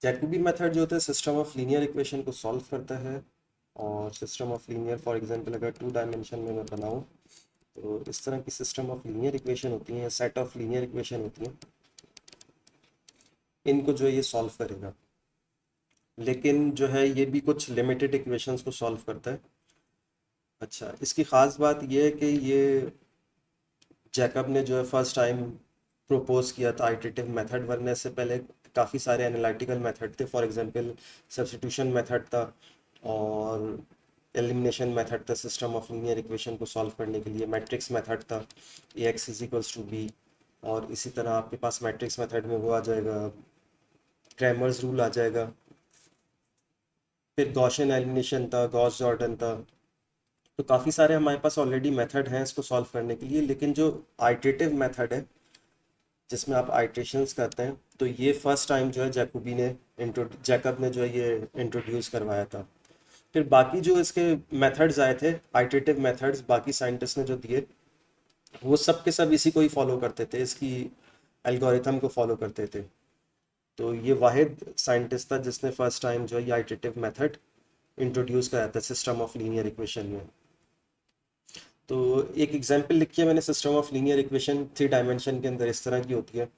Jacobi method जो होता है सिस्टम ऑफ लीनियर इक्वेशन को सॉल्व करता है। और system of linear for example अगर टू डायमेंशन में मैं बनाऊँ तो इस तरह की सिस्टम ऑफ लीनियर इक्वेशन होती हैं या सेट ऑफ लीनियर इक्वेशन होती हैं, इनको जो है ये सॉल्व करेगा। लेकिन जो है ये भी कुछ लिमिटेड इक्वेशंस को सॉल्व करता है। अच्छा, इसकी ख़ास बात ये है कि ये जैकब ने जो है फर्स्ट टाइम प्रपोज किया था आइटरेटिव मेथड, वरना इससे पहले काफ़ी सारे एनालिटिकल मेथड थे। फॉर एग्जांपल सब्स्टिट्यूशन मेथड था और एलिमिनेशन मेथड था सिस्टम ऑफ लीनियर इक्वेशन को सॉल्व करने के लिए। मैट्रिक्स मेथड था, A X is equals to B. और इसी तरह आपके पास मैट्रिक्स मेथड में वो आ जाएगा, क्रैमर्स रूल आ जाएगा। फिर गॉसियन एलिमिनेशन था, गॉस जॉर्डन था। तो काफ़ी सारे हमारे पास ऑलरेडी मेथड हैं इसको सॉल्व करने के लिए। लेकिन जो आइटरेटिव मेथड है जिसमें आप आइट्रेशंस करते हैं, तो ये फर्स्ट टाइम जो है जैकब ने जो है ये इंट्रोड्यूस करवाया था। फिर बाकी जो इसके मेथड्स आए थे, आइटरेटिव मेथड्स, बाकी साइंटिस्ट ने जो दिए वो सब के सब इसी को ही फॉलो करते थे, इसकी एल्गोरिथम को फॉलो करते थे। तो ये वाहिद साइंटिस्ट था जिसने फर्स्ट टाइम जो है ये आइटरेटिव मेथड इंट्रोड्यूस कराया था सिस्टम ऑफ लीनियर इक्वेशन में। तो एक एग्जांपल लिखी है मैंने, system of linear equation 3 dimension के अंदर इस तरह की होती है।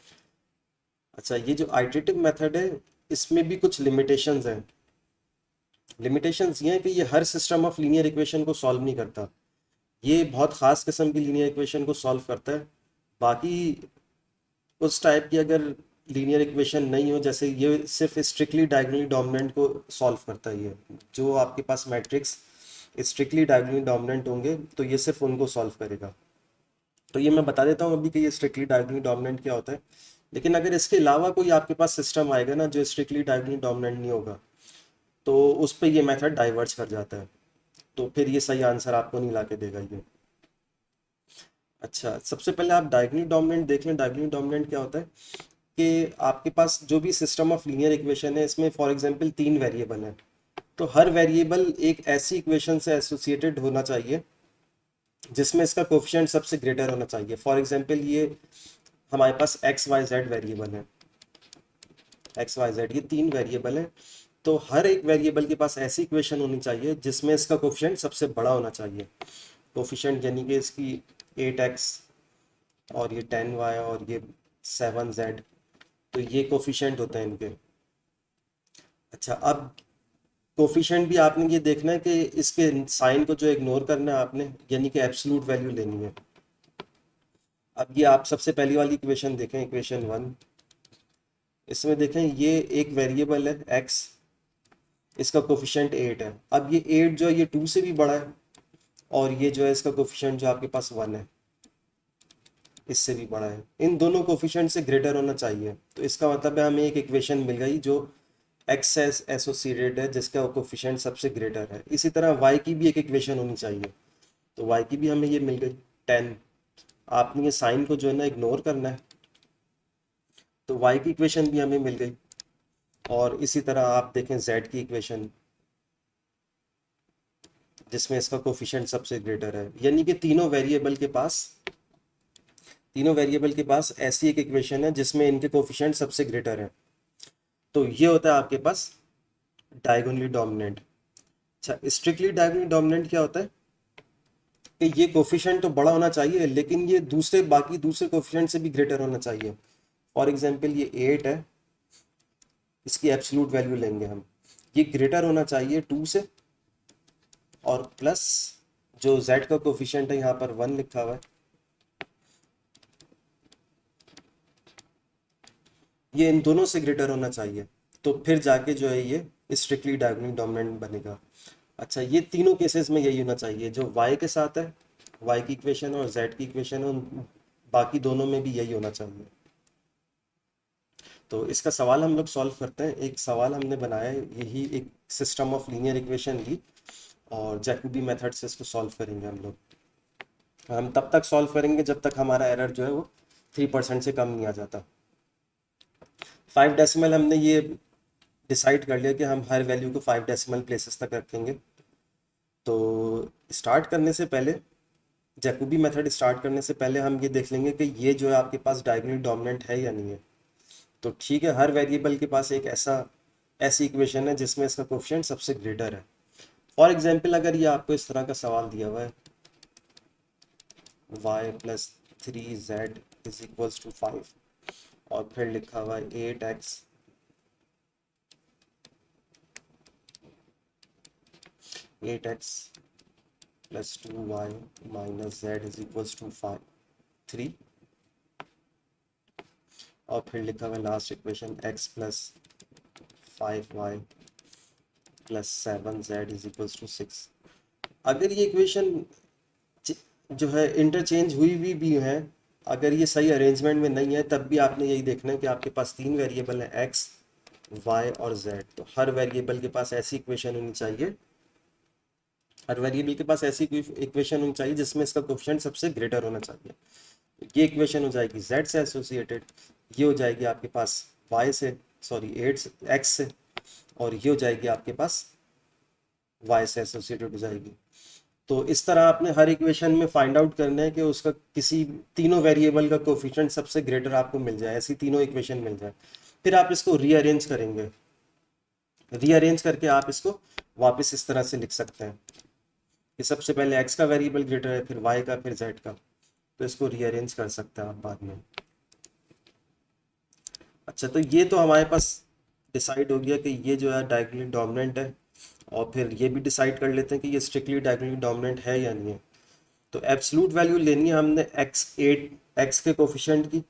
अच्छा, ये जो आइटरेटिव मेथड है इसमें भी कुछ लिमिटेशंस हैं। लिमिटेशंस ये हैं कि ये हर सिस्टम ऑफ लीनियर इक्वेशन को सॉल्व नहीं करता। ये बहुत ख़ास किस्म की लीनियर इक्वेशन को सॉल्व करता है। बाकी उस टाइप की अगर लीनियर इक्वेशन नहीं हो, जैसे ये सिर्फ स्ट्रिक्टली डायगोनली डोमिनेंट को सॉल्व करता है। ये जो आपके पास मैट्रिक्स स्ट्रिक्टली डायगोनली डोमिनेंट होंगे तो ये सिर्फ उनको सॉल्व करेगा। तो ये मैं बता देता हूँ अभी कि ये स्ट्रिक्टली डायगोनली डोमिनेंट क्या होता है। लेकिन अगर इसके अलावा कोई आपके पास सिस्टम आएगा ना जो स्ट्रिक्टली डायगोनली डोमिनेंट नहीं होगा, तो उस पर ये मेथड डाइवर्ज कर जाता है। तो फिर ये सही आंसर आपको नहीं ला के देगा ये। अच्छा, सबसे पहले आप डायगोनली डोमिनेंट देख लें। डायगोनली डोमिनेंट क्या होता है कि आपके पास जो भी सिस्टम ऑफ लीनियर इक्वेशन है इसमें फॉर एग्जांपल 3 वेरिएबल हैं। तो हर वेरिएबल एक ऐसी इक्वेशन से एसोसिएटेड होना चाहिए जिसमें इसका कोफिशिएंट सबसे ग्रेटर होना चाहिए। फॉर एग्जांपल ये हमारे पास एक्स वाई जेड वेरिएबल है, एक्स वाई जेड ये 3 वेरिएबल है। तो हर एक वेरिएबल के पास ऐसी इक्वेशन होनी चाहिए जिसमें इसका कोफिशिएंट सबसे बड़ा होना चाहिए। कोफिशिएंट यानी कि इसकी 8x और ये 10y और ये 7z, तो ये कोफिशिएंट होते हैं इनके। अच्छा, अब कोफिशिएंट भी आपने ये देखना है कि इसके साइन को जो इग्नोर करना है आपने, यानी कि एब्सोल्यूट वैल्यू लेनी है। अब ये आप सबसे पहली वाली इक्वेशन देखें, इक्वेशन 1। इसमें देखें ये एक वेरिएबल है x, इसका कोफिशिएंट 8 है। अब ये 8 जो है ये 2 से भी बड़ा है, और ये जो है इसका कोफिशिएंट जो आपके पास 1 है, इससे भी बड़ा है। इन दोनों कोफिशिएंट से ग्रेटर होना चाहिए। तो इसका मतलब है हमें एक इक्वेशन मिल गई जो एक्स से एसोसिएटेड है जिसका कोफिशिएंट सबसे ग्रेटर है। इसी तरह वाई की भी एक इक्वेशन होनी चाहिए। तो वाई की भी हमें ये मिल गई 10। आपने ये साइन को जो है ना इग्नोर करना है। तो वाई की इक्वेशन भी हमें मिल गई। और इसी तरह आप देखें जेड की इक्वेशन जिसमें इसका कोफिशिएंट सबसे ग्रेटर है। यानी कि तीनों वेरिएबल के पास ऐसी एक इक्वेशन है जिसमें इनके कोफिशिएंट सबसे ग्रेटर है। तो ये होता है आपके पास डायगोनली डोमिनेंट। अच्छा, स्ट्रिक्टली डायगोनली डोमिनेंट क्या होता है कि ये कोफिशिएंट तो बड़ा होना चाहिए लेकिन ये बाकी दूसरे कोफिशिएंट से भी ग्रेटर होना चाहिए। फॉर एग्जांपल ये 8 है, इसकी एब्सोल्यूट वैल्यू लेंगे हम, ये ग्रेटर होना चाहिए 2 से। और प्लस जो z का कोफिशिएंट है यहाँ पर 1 लिखा हुआ है, ये इन दोनों से ग्रेटर होना चाहिए। तो फिर जाके जो है ये स्ट्रिक्टली डायगोनली डोमिनेंट बनेगा। अच्छा, ये तीनों केसेस में यही होना चाहिए जो y के साथ है, y की इक्वेशन और z की इक्वेशन है, बाकी दोनों में भी यही होना चाहिए। तो इसका सवाल हम लोग सॉल्व करते हैं। एक सवाल हमने बनाया है, यही एक सिस्टम ऑफ लीनियर इक्वेशन ली और जैकोबी मेथड से इसको सॉल्व करेंगे हम लोग। हम तब तक सॉल्व करेंगे जब तक हमारा एरर जो है वो 3% से कम नहीं आ जाता। 5 डेसिमल हमने ये डिसाइड कर लिया कि हम हर वैल्यू को 5 डेसिमल प्लेसेस तक रखेंगे। तो स्टार्ट करने से पहले, जैकोबी मेथड स्टार्ट करने से पहले हम ये देख लेंगे कि ये जो है आपके पास डायगोनली डोमिनेंट है या नहीं है। तो ठीक है, हर वेरिएबल के पास एक ऐसा ऐसी इक्वेशन है जिसमें इसका कोफिशिएंट सबसे ग्रेटर है। फॉर एग्जाम्पल अगर ये आपको इस तरह का सवाल दिया हुआ है y plus 3z is equals to 5 और फिर लिखा हुआ है 8x plus 2y minus z is equals to 3 और फिर लिखा हुआ है last equation x plus 5y plus 7z is equals to 6। अगर ये इक्वेशन जो है इंटरचेंज हुई हुई भी है, अगर ये सही अरेंजमेंट में नहीं है, तब भी आपने यही देखना है कि आपके पास तीन वेरिएबल है x, y और z। तो हर वेरिएबल के पास ऐसी इक्वेशन होनी चाहिए, हर वेरिएबल के पास ऐसी इक्वेशन होनी चाहिए जिसमें इसका कोफिशिएंट सबसे ग्रेटर होना चाहिए। ये इक्वेशन हो जाएगी z से एसोसिएटेड, ये हो जाएगी आपके पास y से, सॉरी 8x से, और ये हो जाएगी आपके पास y से एसोसिएटेड हो जाएगी। तो इस तरह आपने हर इक्वेशन में फाइंड आउट करना है कि उसका किसी तीनों वेरिएबल का कोफिशिएंट सबसे ग्रेटर आपको मिल जाए, ऐसी तीनों इक्वेशन मिल जाए। फिर आप इसको रीअरेंज करेंगे, रीअरेंज करके आप इसको वापस इस तरह से लिख सकते हैं कि सबसे पहले x का वेरिएबल ग्रेटर है, फिर y का, फिर z का। तो इसको रीअरेंज कर सकते हैं आप बाद में। अच्छा, तो ये तो हमारे पास डिसाइड हो गया कि ये जो है डायगोनली डोमिनेंट है, और फिर ये भी डिसाइड कर लेते हैं कि ये स्ट्रिक्टली डायगोनली डोमिनेंट है या नहीं है। तो एब्सोल्यूट वैल्यू लेनी है हमने x के कोफिशिएंट की,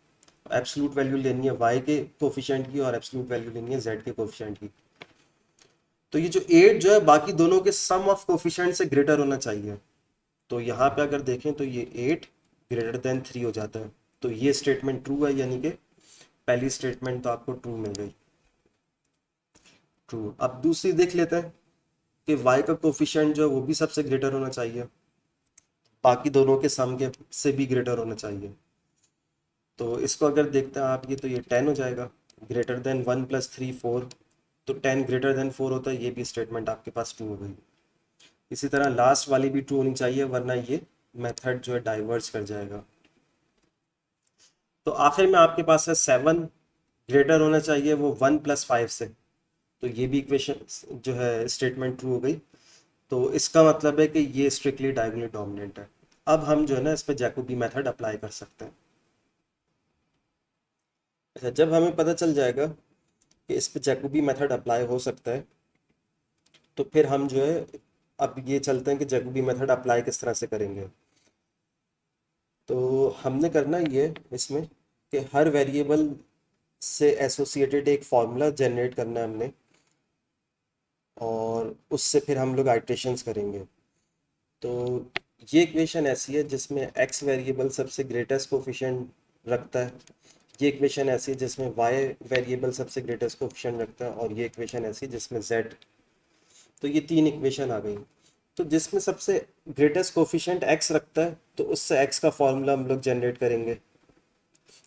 एब्सोल्यूट वैल्यू लेनी है y के कोफिशिएंट की, और एब्सोल्यूट वैल्यू लेनी है z के कोफिशिएंट की। तो ये जो 8 जो है बाकी दोनों के सम ऑफ कोफिशिएंट से ग्रेटर होना चाहिए। तो यहाँ पे अगर देखें तो ये 8 ग्रेटर देन 3 हो जाता है। तो ये स्टेटमेंट ट्रू है, यानी कि पहली स्टेटमेंट तो आपको ट्रू मिल गई, ट्रू। अब दूसरी देख लेते हैं कि y का कोफिशिएंट जो है वो भी सबसे ग्रेटर होना चाहिए, बाकी दोनों के सम के से भी ग्रेटर होना चाहिए। तो इसको अगर देखते हैं आप, ये तो ये 10 हो जाएगा, ग्रेटर देन 1 प्लस 3 4, तो 10 ग्रेटर देन 4 होता है, ये भी स्टेटमेंट आपके पास ट्रू हो गई। इसी तरह लास्ट वाली भी ट्रू होनी चाहिए, वरना ये मेथड जो है डाइवर्ज कर जाएगा। तो आखिर में आपके पास है 7 ग्रेटर होना चाहिए वो 1 प्लस 5 से, तो ये भी इक्वेशन जो है स्टेटमेंट ट्रू हो गई। तो इसका मतलब है कि ये स्ट्रिक्टली डायगोनली डोमिनेंट है। अब हम जो है ना इस पे जैकोबी मेथड अप्लाई कर सकते हैं। अच्छा, जब हमें पता चल जाएगा कि इस पे जैकोबी मेथड अप्लाई हो सकता है, तो फिर हम जो है अब ये चलते हैं कि जैकोबी मेथड अप्लाई किस तरह से करेंगे। तो हमने करना ये इसमें कि हर वेरिएबल से एसोसिएटेड एक फॉर्मूला जनरेट करना है हमने, और उससे फिर हम लोग आइट्रेशंस करेंगे। तो ये इक्वेशन ऐसी है जिसमें x वेरिएबल सबसे ग्रेटेस्ट कोफिशिएंट रखता है, ये इक्वेशन ऐसी है जिसमें y वेरिएबल सबसे ग्रेटेस्ट कोफिशिएंट रखता है, और ये इक्वेशन ऐसी है जिसमें z। तो ये तीन इक्वेशन आ गई। तो जिसमें सबसे ग्रेटेस्ट कोफिशिएंट x रखता है, तो उससे x का फॉर्मूला हम लोग जनरेट करेंगे,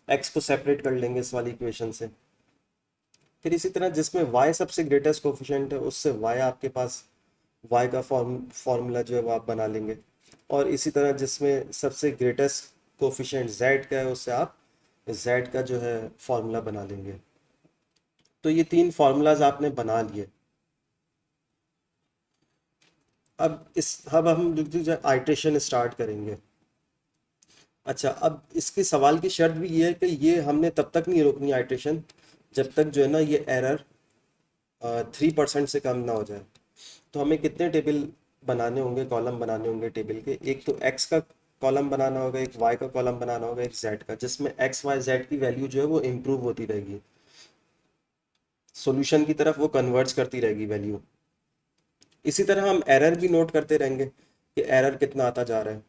x को सेपरेट कर लेंगे इस वाली इक्वेशन से। फिर इसी तरह जिसमें y सबसे ग्रेटेस्ट कोफिशिएंट है, उससे y आपके पास y का फॉर्मूला जो है वो आप बना लेंगे। और इसी तरह जिसमें सबसे ग्रेटेस्ट कोफिशिएंट z का है, उससे आप z का जो है फॉर्मूला बना लेंगे। तो ये तीन फार्मूलाज आपने बना लिए। अब हम आइट्रेशन स्टार्ट करेंगे। अच्छा, अब इसके सवाल की शर्त भी ये है कि ये हमने तब तक नहीं रोकनी आइट्रेशन जब तक जो है ना ये एरर 3% से कम ना हो जाए। तो हमें कितने टेबल बनाने होंगे, कॉलम बनाने होंगे टेबल के? एक तो एक्स का कॉलम बनाना होगा, एक वाई का कॉलम बनाना होगा, एक जेड का, जिसमें एक्स वाई जेड की वैल्यू जो है वो इम्प्रूव होती रहेगी, सॉल्यूशन की तरफ वो कन्वर्ज करती रहेगी वैल्यू। इसी तरह हम एरर भी नोट करते रहेंगे कि एरर कितना आता जा रहा है।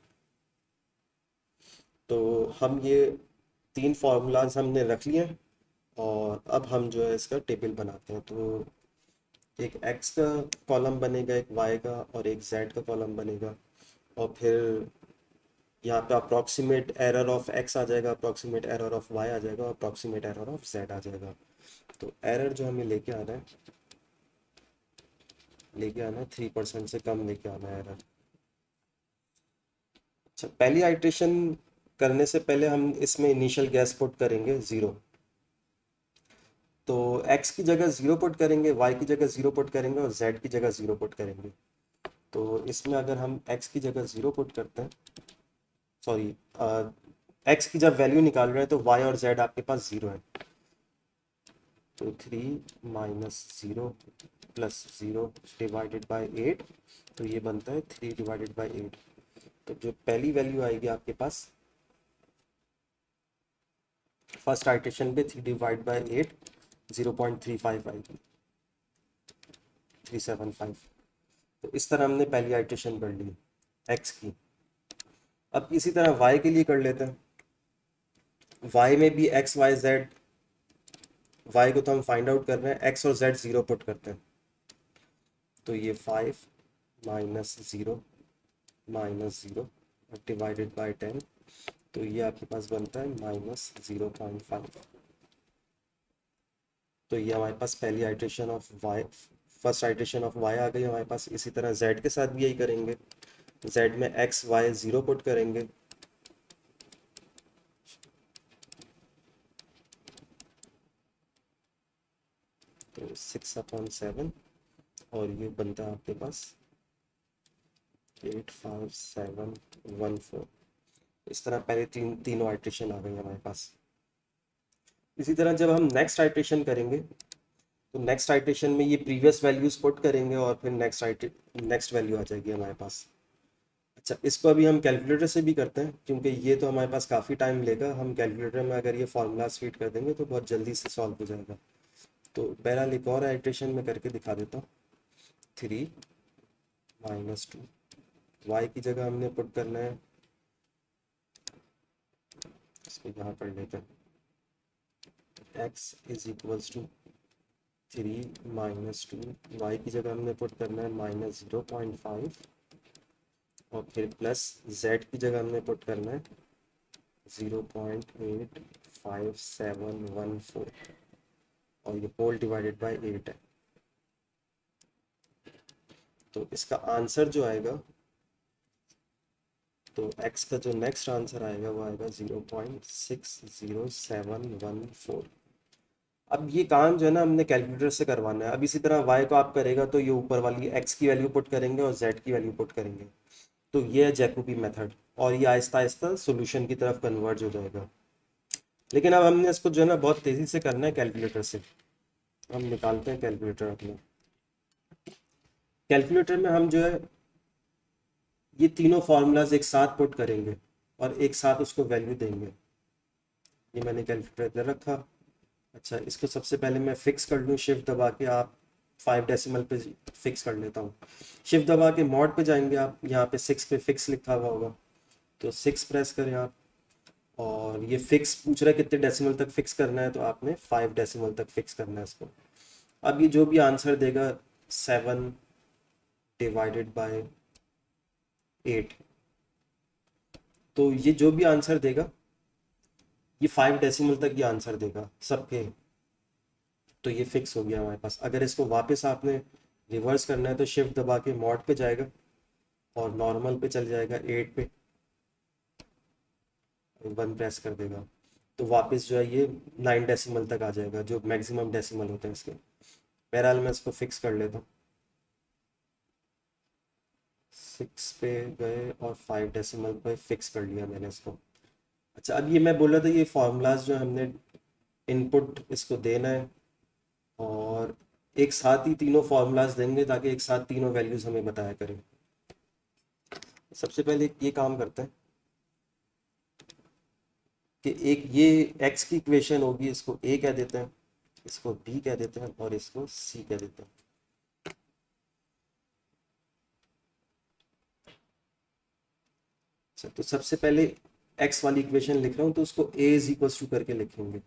तो हम ये तीन फार्मूलाज हमने रख लिए हैं, और अब हम जो है इसका टेबल बनाते हैं। तो एक x का कॉलम बनेगा, एक y का, और एक z का कॉलम बनेगा। और फिर यहाँ पे अप्रॉक्सीमेट एरर ऑफ x आ जाएगा, अप्रॉक्सीमेट एरर ऑफ y आ जाएगा, और अप्रॉक्सीमेट एरर ऑफ z आ जाएगा। तो एरर जो हमें लेके आना है 3% से कम लेके आना है एरर। अच्छा, पहली आइट्रेशन करने से पहले हम इसमें इनिशियल गैस पुट करेंगे 0। तो x की जगह 0 पुट करेंगे, y की जगह 0 पुट करेंगे और z की जगह 0 पुट करेंगे। तो इसमें अगर हम x की जगह 0 पुट करते हैं, सॉरी, x की जब वैल्यू निकाल रहे हैं तो y और z आपके पास 0 है। तो 3 माइनस 0 प्लस 0 डिवाइडेड बाय 8, तो ये बनता है 3 डिवाइडेड बाय 8। तो जो पहली वैल्यू आएगी आपके पास फर्स्ट आइटेशन पे 3 डिवाइड बाय 8 0.35 आएगी, 375। तो इस तरह हमने पहली आइटेशन कर ली x की। अब इसी तरह y के लिए कर लेते हैं। y में भी x y z, y को तो हम फाइंड आउट कर रहे हैं, x और z 0 पुट करते हैं। तो ये 5 माइनस 0 माइनस 0 डिवाइडेड बाय 10, तो ये आपके पास बनता है माइनस 0.5। तो ये हमारे पास पहली iteration of y, first iteration of y आ गई हमारे पास। इसी तरह z के साथ भी यही करेंगे, z में x y 0 पुट करेंगे, तो 6/7 और ये बनता है आपके पास 85714। इस तरह पहले तीनों आइट्रेशन आ गई हमारे पास। इसी तरह जब हम नेक्स्ट आइट्रेशन करेंगे तो नेक्स्ट आइट्रेशन में ये प्रीवियस वैल्यूज पुट करेंगे और फिर नेक्स्ट वैल्यू आ जाएगी हमारे पास। अच्छा, इसको अभी हम कैलकुलेटर से भी करते हैं क्योंकि ये तो हमारे पास काफ़ी टाइम लेगा। हम कैलकुलेटर में अगर ये फार्मूलाज फीड कर देंगे तो बहुत जल्दी से सॉल्व हो जाएगा। तो बहरहाल एक और आइट्रेशन में करके दिखा देता हूँ। 3 माइनस 2, वाई की जगह हमने पुट करना है, इसको यहाँ पढ़ लेते हैं, x is equals to 3 minus 2, Y की जगह हमने पुट करना है माइनस 0.5 और फिर प्लस z की जगह हमने पुट करना है 0.85714 और ये होल डिवाइडेड बाय 8 है। तो इसका आंसर जो आएगा, तो x का जो नेक्स्ट आंसर आएगा वो आएगा 0.60714। अब ये काम जो है ना हमने कैलकुलेटर से करवाना है। अब इसी तरह y को आप करेगा तो ये ऊपर वाली x की वैल्यू पुट करेंगे और z की वैल्यू पुट करेंगे। तो ये है जैकोबी मेथड और ये आहिस्ता आहिस्ता सॉल्यूशन की तरफ कन्वर्ज हो जाएगा। लेकिन अब हमने इसको जो है ना बहुत तेज़ी से करना है कैलकुलेटर से। हम निकालते हैं कैलकुलेटर अपने। कैलकुलेटर में हम जो है ये तीनों फार्मूलाज एक साथ पुट करेंगे और एक साथ उसको वैल्यू देंगे। ये मैंने कैलकुलेटर इधर रखा। अच्छा, इसको सबसे पहले मैं फिक्स कर लूँ शिफ्ट दबा के। आप 5 डेसिमल पे फिक्स कर लेता हूँ। शिफ्ट दबा के मॉड पे जाएंगे आप, यहाँ पे 6 पे फिक्स लिखा हुआ होगा, तो 6 प्रेस करें आप। और ये फिक्स पूछ रहा है कितने डेसिमल तक फिक्स करना है, तो आपने 5 डेसिमल तक फिक्स करना है इसको। अब ये जो भी आंसर देगा 7 डिवाइडेड बाय 8, तो ये जो भी आंसर देगा ये 5 डेसिमल तक ये आंसर देगा सबके। तो ये फिक्स हो गया हमारे पास। अगर इसको वापस आपने रिवर्स करना है तो शिफ्ट दबा के मॉड पे जाएगा और नॉर्मल पे चल जाएगा 8 पे, 1 प्रेस कर देगा तो वापस जो है ये 9 डेसिमल तक आ जाएगा, जो मैक्सिमम डेसिमल होते हैं इसके। बहरहाल मैं इसको फिक्स कर लेता हूँ। 6 पे गए और 5 डेसिमल पे फिक्स कर लिया मैंने इसको। अच्छा, अब ये मैं बोल रहा था ये फार्मूलाज जो हमने इनपुट इसको देना है और एक साथ ही तीनों फार्मूलाज देंगे ताकि एक साथ तीनों वैल्यूज हमें बताया करें। सबसे पहले ये काम करते हैं कि एक ये x की इक्वेशन होगी, इसको a कह देते हैं, इसको b कह देते हैं और इसको c कह देते हैं। अच्छा, तो सबसे पहले x वाली इक्वेशन लिख रहा हूँ तो उसको a इज इक्वल्स टू करके लिखेंगे,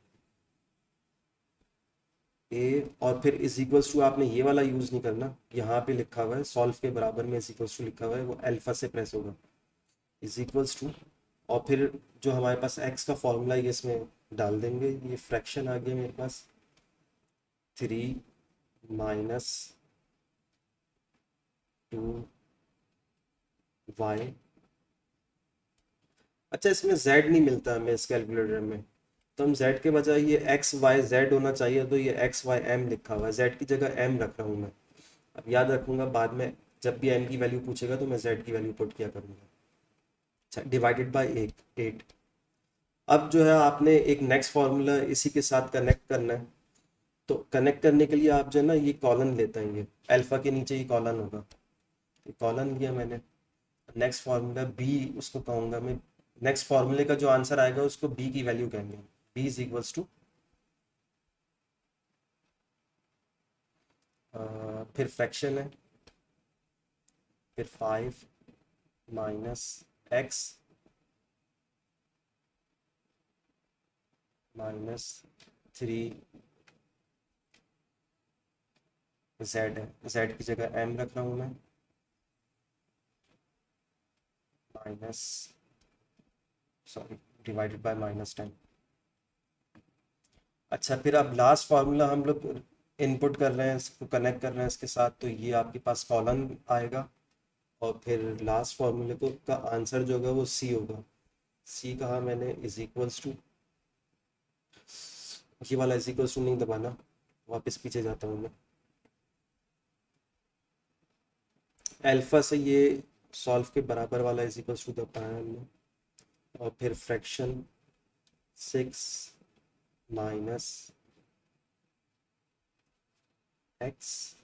a, और फिर इज इक्वल्स टू आपने ये वाला यूज नहीं करना, यहाँ पे लिखा हुआ है सॉल्व के बराबर में इज इक्वल्स टू लिखा हुआ है, वो अल्फा से प्रेस होगा, इज इक्वल्स टू, और फिर जो हमारे पास x का फॉर्मूला है ये इसमें डाल देंगे। ये फ्रैक्शन आ गया मेरे पास 3 माइनस 2y। अच्छा, इसमें z नहीं मिलता हमें इस कैलकुलेटर में, तो हम z के बजाय ये x y z होना चाहिए, तो ये x y m लिखा हुआ है, z की जगह m रख रहा हूँ मैं। अब याद रखूंगा, बाद में जब भी m की वैल्यू पूछेगा तो मैं z की वैल्यू पुट किया करूँगा। अच्छा, डिवाइडेड बाय 8। अब जो है आपने एक नेक्स्ट फार्मूला इसी के साथ कनेक्ट करना है। तो कनेक्ट करने के लिए आप जो है ना, ये कॉलन लेते हैं, ये अल्फा के नीचे ये कॉलन होगा, ये कॉलन लिया मैंने। नेक्स्ट फार्मूला बी उसको कहूँगा मैं, नेक्स्ट फार्मूले का जो आंसर आएगा उसको बी की वैल्यू कहेंगे। बी इज इक्वल्स टू, फिर फ्रैक्शन है, फिर 5 माइनस एक्स माइनस 3 जेड है, जेड की जगह एम रख रहा हूँ मैं, माइनस, सॉरी, डिवाइडेड बाय -10। अच्छा, फिर अब लास्ट फार्मूला हम लोग इनपुट कर रहे हैं, इसको कनेक्ट कर रहे हैं इसके साथ, तो ये आपके पास कॉलन आएगा। और फिर लास्ट फार्मूले को का आंसर जो होगा वो सी होगा। सी कहा मैंने, इज इक्वल्स टू, ये वाला इज इक्वल्स टू नहीं दबाना, वापस पीछे जाता हूँ मैं। अल्फा से ये सॉल्व के बराबर वाला इज इक्वल्स टू दबाया हमने, और फिर fraction 6 minus X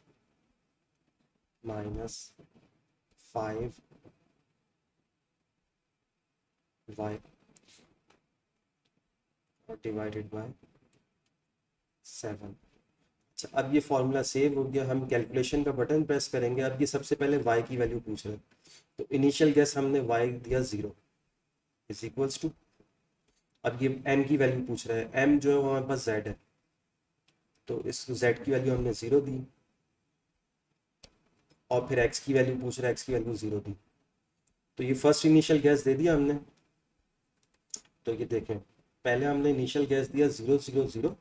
minus 5 Y और डिवाइडेड बाय 7। अच्छा, अब ये फॉर्मूला सेव हो गया। हम कैलकुलेशन का बटन प्रेस करेंगे। अब ये सबसे पहले y की वैल्यू पूछ रहे हैं, तो इनिशियल गैस हमने y दिया 0 इज इक्वल्स टू, अब ये m की वैल्यू पूछ रहा है, m जो है वो हमारे पास z है, तो इस z की वैल्यू हमने 0 दी, और फिर x की वैल्यू पूछ रहा है, x की वैल्यू 0 दी। तो ये फर्स्ट इनिशियल गैस दे दिया हमने। तो ये देखें, पहले हमने इनिशियल गैस दिया 0 0 0,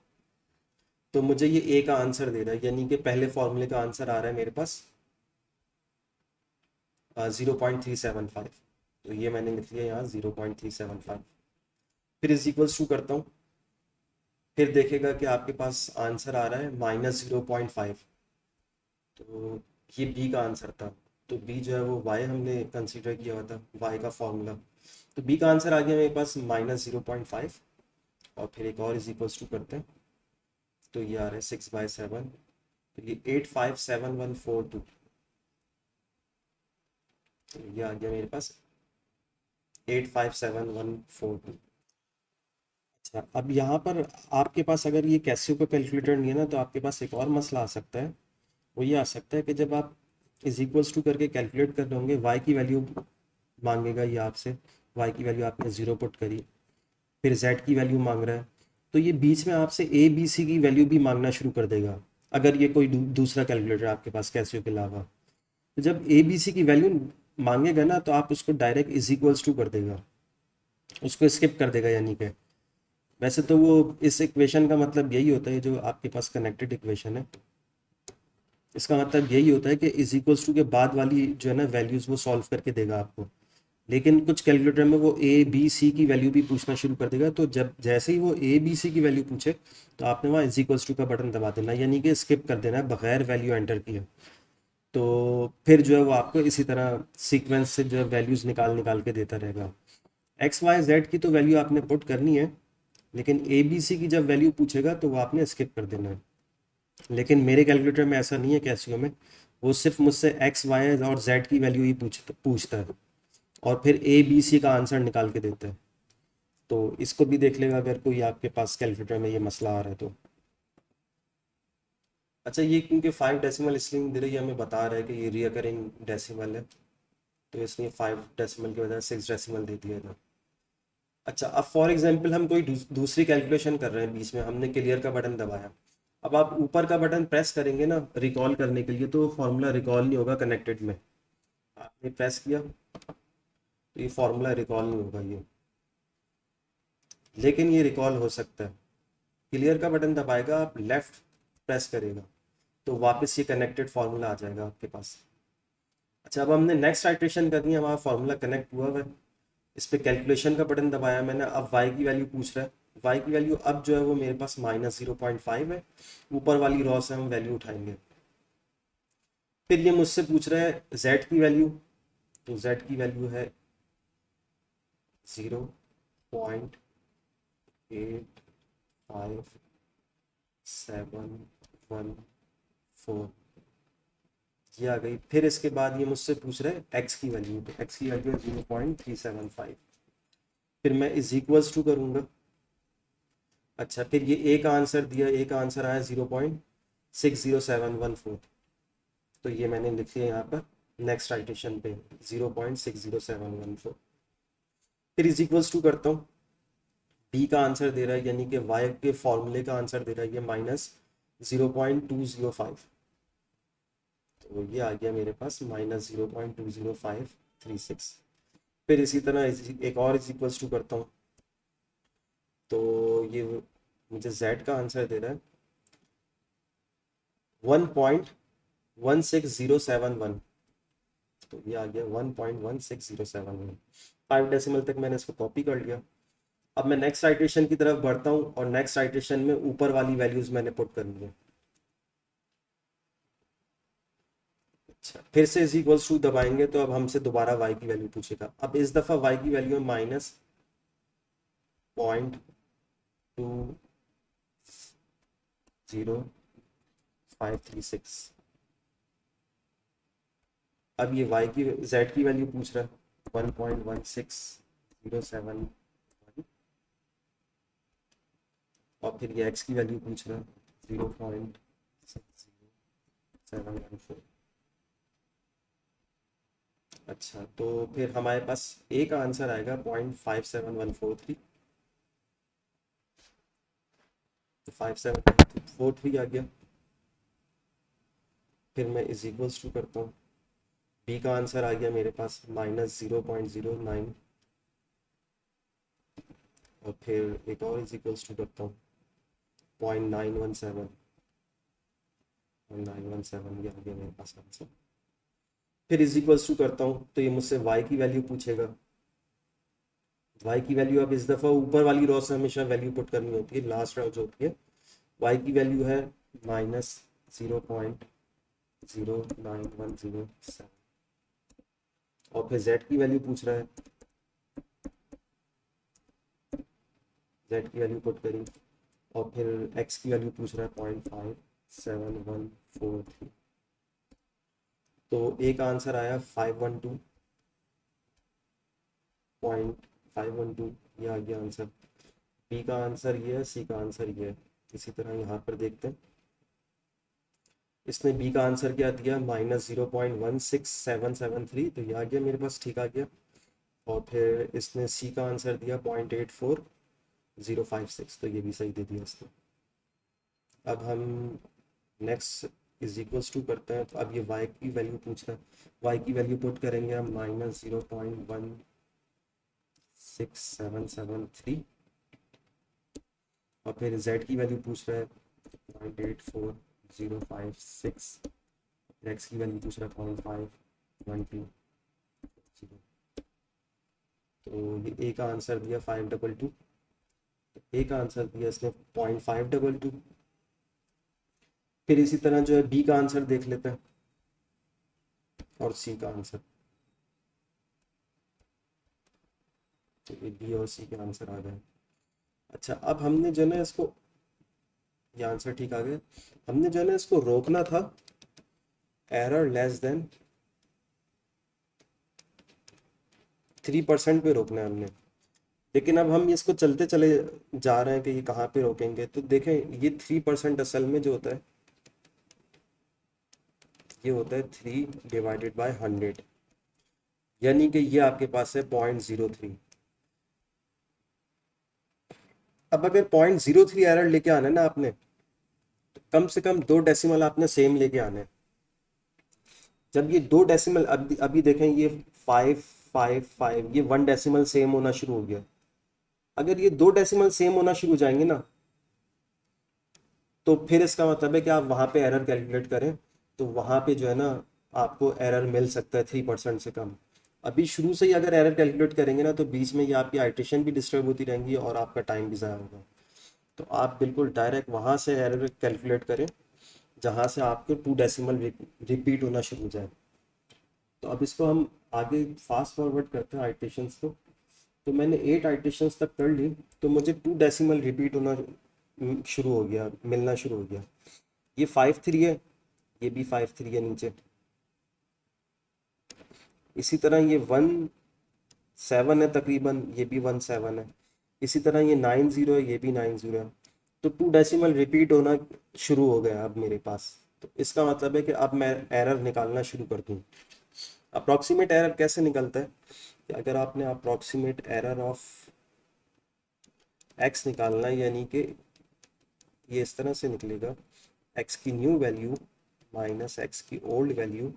तो मुझे ये ए का आंसर दे रहा है, यानी कि पहले फॉर्मूले का आंसर आ रहा है मेरे पास 0.375। तो ये मैंने लिख लिया यहाँ 0.375। फिर इज इक्वल्स टू करता हूँ, फिर देखेगा कि आपके पास आंसर आ रहा है -0.5। तो ये बी का आंसर था। तो बी जो है वो वाई हमने कंसीडर किया हुआ था, वाई का फॉर्मूला। तो बी का आंसर आ गया मेरे पास -0.5, और फिर एक और इज इक्वल्स टू करते हैं, तो ये आ रहा है 6/7, तो ये 857,142, तो ये आ गया मेरे पास 857,142। अच्छा, अब यहाँ पर आपके पास अगर ये कैसियो का कैलकुलेटर नहीं है ना, तो आपके पास एक और मसला आ सकता है। वो ये आ सकता है कि जब आप इज इक्वल्स टू करके कैलकुलेट कर रहे होंगे, वाई की वैल्यू मांगेगा ये आपसे, वाई की वैल्यू आपने 0 पुट करी, फिर जेड की वैल्यू मांग रहा है, तो ये बीच में आपसे ए बी सी की वैल्यू भी मांगना शुरू कर देगा, अगर ये कोई दूसरा कैलकुलेटर आपके पास कैसियो के अलावा। तो जब ए बी सी की वैल्यू मांगेगा ना, तो आप उसको डायरेक्ट इज इक्वल्स टू कर देगा, उसको स्किप कर देगा। यानी कि वैसे तो वो इस इक्वेशन का मतलब यही होता है, जो आपके पास कनेक्टेड इक्वेशन है, इसका मतलब यही होता है कि इज इक्वल्स टू के बाद वाली जो है ना वैल्यूज़ वो सॉल्व करके देगा आपको। लेकिन कुछ कैलकुलेटर में वो ए बी सी की वैल्यू भी पूछना शुरू कर देगा, तो जब जैसे ही वो ए बी सी की वैल्यू पूछे, तो आपने वहाँ इज इक्वल्स टू का बटन दबा देना, यानी कि स्किप कर देना है बगैर वैल्यू एंटर किए। तो फिर जो है वो आपको इसी तरह सीक्वेंस से जो है वैल्यूज़ निकाल निकाल के देता रहेगा। एक्स वाई जेड की तो वैल्यू आपने पुट करनी है, लेकिन ए बी सी की जब वैल्यू पूछेगा तो वो आपने स्किप कर देना है। लेकिन मेरे कैलकुलेटर में ऐसा नहीं है, कैसियो में वो सिर्फ मुझसे एक्स वाई और जेड की वैल्यू ही पूछता है, और फिर ए बी सी का आंसर निकाल के देते हैं। तो इसको भी देख लेगा अगर कोई आपके पास कैलकुलेटर में ये मसला आ रहा है तो। अच्छा, ये क्योंकि 5 डेसिमल इसलिए नहीं दे रही है, हमें बता रहा है कि ये रियकरिंग डेसिमल है, तो इसलिए 5 डेसिमल की वजह से 6 डेसिमल दे दिया था। अच्छा, अब फॉर एग्जांपल हम कोई दूसरी कैलकुलेशन कर रहे हैं, बीच में हमने क्लियर का बटन दबाया। अब आप ऊपर का बटन प्रेस करेंगे ना रिकॉल करने के लिए, तो फॉर्मूला रिकॉल नहीं होगा कनेक्टेड में। आपने प्रेस किया तो ये फॉर्मूला रिकॉल नहीं होगा ये, लेकिन ये रिकॉल हो सकता है। क्लियर का बटन दबाएगा, आप लेफ्ट प्रेस करेगा, तो वापस ये कनेक्टेड फार्मूला आ जाएगा आपके पास। अच्छा, अब हमने नेक्स्ट आइट्रेशन करनी है, हमारा फार्मूला कनेक्ट हुआ है, इस पर कैलकुलेशन का बटन दबाया मैंने, अब y की वैल्यू पूछ रहा है, y की वैल्यू अब जो है वो मेरे पास -0.5 है, ऊपर वाली रॉ से हम वैल्यू उठाएंगे। फिर ये मुझसे पूछ रहा है z की वैल्यू, तो z की वैल्यू है 0.8571 ये आ गई। फिर इसके बाद ये मुझसे पूछ रहे हैं x की वैल्यू, तो x की वैल्यू है 0.375। फिर मैं इज इक्वल्स टू करूँगा। अच्छा, फिर ये ए का आंसर दिया, ए का आंसर आया 0.60714, तो ये मैंने लिख लिया यहाँ पर नेक्स्ट आइटेशन पे 0.60714। फिर इज इक्वल्स टू करता हूँ, बी का आंसर दे रहा है यानी कि वाई के फॉर्मूले का आंसर दे रहा है ये -0.205, तो ये आ गया मेरे पास -0.20536। फिर इसी तरह एक और इज इक्वल्स टू करता हूँ, तो ये मुझे z का आंसर दे रहा है 1.16071, तो ये आ गया 1.16071। 5 डेसिमल तक मैंने इसको कॉपी कर लिया। अब मैं नेक्स्ट आइटेशन की तरफ बढ़ता हूँ और नेक्स्ट आइटेशन में ऊपर वाली वैल्यूज मैंने पुट करनी है। अच्छा, फिर से इज इक्वल्स टू दबाएंगे तो अब हमसे दोबारा y की वैल्यू पूछेगा। अब इस दफ़ा y की वैल्यू है -0.20536। अब ये y की z की वैल्यू पूछ रहा है 1.16071, और फिर ये x की वैल्यू पूछ रहा है 0.60714। अच्छा, तो फिर हमारे पास a का आंसर आएगा 0.57143, तो 5743 आ गया। फिर मैं इज इक्वल्स टू करता हूँ, b का आंसर आ गया मेरे पास -0.09, और फिर एक और इज इक्वल्स टू करता हूँ 0.917 ये आ गया मेरे पास आंसर। फिर इज इक्वल्स टू करता हूँ तो ये मुझसे y की वैल्यू पूछेगा। y की वैल्यू अब इस दफ़ा ऊपर वाली रो से हमेशा वैल्यू पुट करनी होती है, लास्ट रो जो होती है। y की वैल्यू है -0.09107, और फिर z की वैल्यू पूछ रहा है, z की वैल्यू पुट करी, और फिर x की वैल्यू पूछ रहा है 0.57143, तो a का आंसर आया 512.512, ये आ गया आंसर। b का आंसर ये है, c का आंसर ये है। इसी तरह यहाँ पर देखते हैं, इसने b का आंसर क्या दिया -0.16773, तो ये आ गया मेरे पास, ठीक आ गया। और फिर इसने c का आंसर दिया 0.84056, तो ये भी सही दे दिया इसने। अब हम नेक्स्ट इज इक्वल्स टू करते हैं, तो अब ये y की वैल्यू पूछ रहा है, y की वैल्यू पुट करेंगे हम -0.16773, और फिर z की वैल्यू पूछ रहा है 0.84056, x की वैल्यू पूछ रहा है 0.512, तो ये a का आंसर दिया 522, a का आंसर दिया इसने 0.522। फिर इसी तरह जो है b का आंसर देख लेते हैं और c का आंसर, तो ये b और c के आंसर आ गए। अच्छा, अब हमने जो है ना इसको, ये आंसर ठीक आ गया। हमने जो है ना इसको रोकना था एरर लेस देन 3% पे रोकना है हमने, लेकिन अब हम इसको चलते चले जा रहे हैं कि ये कहाँ पे रोकेंगे। तो देखें, ये 3% असल में जो होता है ये होता है 3/100, यानी कि ये आपके पास है 0.03। अब अगर 0.03 एरर लेके आना है ना आपने, तो कम से कम 2 डेसिमल आपने सेम लेके आने हैं। जब ये 2 डेसिमल, अभी देखें ये 555, ये 1 डेसिमल सेम होना शुरू हो गया। अगर ये 2 डेसिमल सेम होना शुरू हो जाएंगे ना, तो फिर इसका मतलब है कि आप वहाँ पे एरर कैलकुलेट करें, तो वहाँ पे जो है ना आपको एरर मिल सकता है 3% से कम। अभी शुरू से ही अगर एरर कैलकुलेट करेंगे ना तो बीच में ये आपकी आइट्रेशन भी डिस्टर्ब होती रहेंगी और आपका टाइम भी ज़ाया होगा। तो आप बिल्कुल डायरेक्ट वहाँ से एरर कैलकुलेट करें जहाँ से आपके 2 डेसिमल रिपीट होना शुरू हो जाए। तो अब इसको हम आगे फास्ट फॉरवर्ड करते हैं आइट्रेशंस को। तो मैंने 8 आइट्रेशंस तक कर ली, तो मुझे 2 डेसिमल रिपीट होना शुरू हो गया, मिलना शुरू हो गया। ये 5 3 है, ये भी 5 3 है नीचे। इसी तरह ये 1 7 है तकरीबन, ये भी 1 7 है। इसी तरह ये 9 0 है, ये भी 9 0 है। तो 2 डेसिमल रिपीट होना शुरू हो गया अब मेरे पास। तो इसका मतलब है कि अब मैं एरर निकालना शुरू कर दूँ। अप्रॉक्सीमेट एरर कैसे निकलता है कि अगर आपने अप्रॉक्सीमेट एरर ऑफ एक्स निकालना है, यानी कि ये इस तरह से निकलेगा, एक्स की न्यू वैल्यू माइनस एक्स की ओल्ड वैल्यू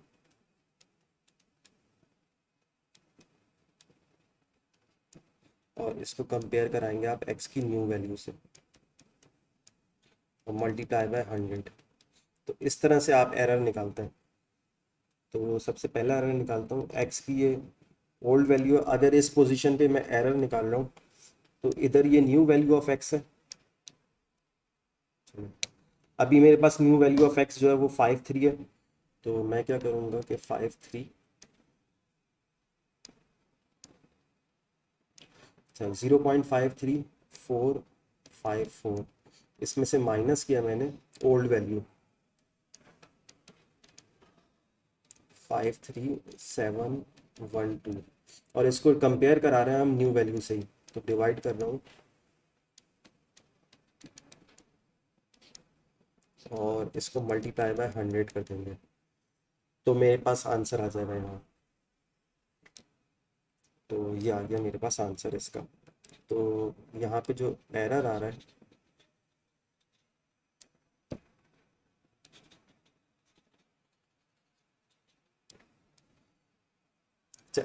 और इसको कंपेयर कराएंगे आप एक्स की न्यू वैल्यू से और मल्टीप्लाई बाय 100। तो इस तरह से आप एरर निकालते हैं। तो सबसे पहला एरर निकालता हूँ, एक्स की ये ओल्ड वैल्यू, अगर इस पोजीशन पे मैं एरर निकाल रहा हूँ तो इधर ये न्यू वैल्यू ऑफ एक्स है। चलो, अभी मेरे पास न्यू वैल्यू ऑफ एक्स जो है वो 5 3 है। तो मैं क्या करूँगा कि 5 3 0.53454, इसमें से माइनस किया मैंने ओल्ड वैल्यू 53712 और इसको कंपेयर करा रहे हैं हम न्यू वैल्यू से ही। तो डिवाइड कर रहा हूँ और इसको मल्टीप्लाई बाय 100 कर देंगे, तो मेरे पास आंसर आ जाएगा यहाँ। तो ये आ गया मेरे पास आंसर इसका। तो यहाँ पे जो एरर आ रहा है,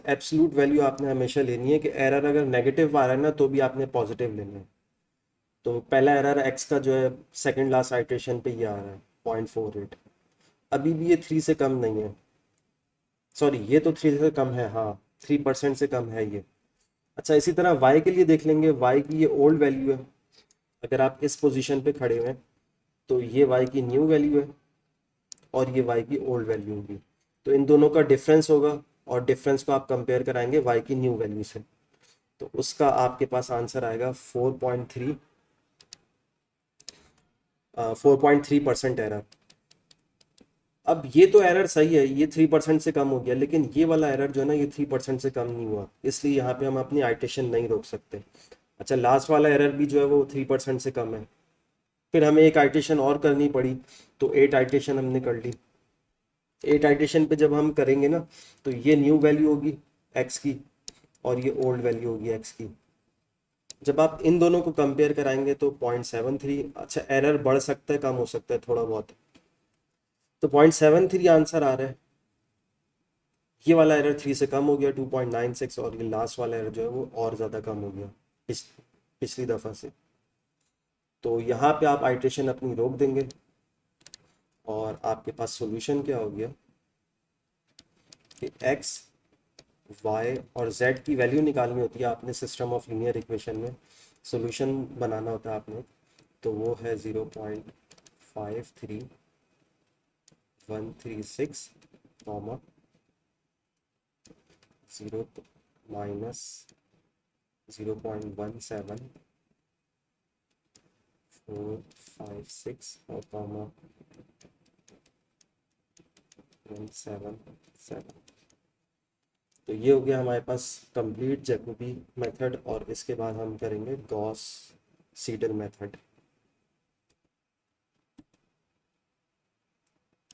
एब्सोल्यूट वैल्यू आपने हमेशा लेनी है कि एरर अगर नेगेटिव आ रहा है ना तो भी आपने पॉजिटिव लेना है। तो पहला एरर एक्स का जो है सेकंड लास्ट आइट्रेशन पे ये आ रहा है 0.48। अभी भी ये 3 से कम नहीं है, सॉरी ये तो 3 से कम है, हाँ 3% से कम है ये। अच्छा, इसी तरह y के लिए देख लेंगे, y की ये ओल्ड वैल्यू है। अगर आप इस पोजीशन पे खड़े हुए हैं तो ये y की न्यू वैल्यू है और ये y की ओल्ड वैल्यू होगी। तो इन दोनों का डिफरेंस होगा और डिफरेंस को आप कंपेयर कराएंगे y की न्यू वैल्यू से। तो उसका आपके पास आंसर आएगा 4.3% एरर। अब ये तो एरर सही है, ये 3% से कम हो गया, लेकिन ये वाला एरर जो है ना ये 3% से कम नहीं हुआ, इसलिए यहाँ पे हम अपनी आइटेशन नहीं रोक सकते। अच्छा, लास्ट वाला एरर भी जो है वो 3% से कम है, फिर हमें एक आइटेशन और करनी पड़ी, तो 8 आइटेशन हमने कर ली। 8 आइटेशन पे जब हम करेंगे ना तो ये न्यू वैल्यू होगी एक्स की और ये ओल्ड वैल्यू होगी एक्स की। जब आप इन दोनों को कंपेयर कराएंगे तो 0.73, अच्छा एरर बढ़ सकता है कम हो सकता है थोड़ा बहुत, तो 0.73 आंसर आ रहा है। ये वाला एरर 3 से कम हो गया 2.96 और ये लास्ट वाला एरर जो है वो और ज़्यादा कम हो गया पिछली दफ़ा से। तो यहाँ पे आप आइट्रेशन अपनी रोक देंगे और आपके पास सॉल्यूशन क्या हो गया कि x y और z की वैल्यू निकालनी होती है आपने सिस्टम ऑफ लीनियर इक्वेशन में, सॉल्यूशन बनाना होता है आपने। तो वो है 0.53136 कॉमा 0 माइनस 0.17456 और कॉमा 177। तो ये हो गया हमारे पास कंप्लीट जैकोबी मेथड और इसके बाद हम करेंगे गॉस सीडल मेथड।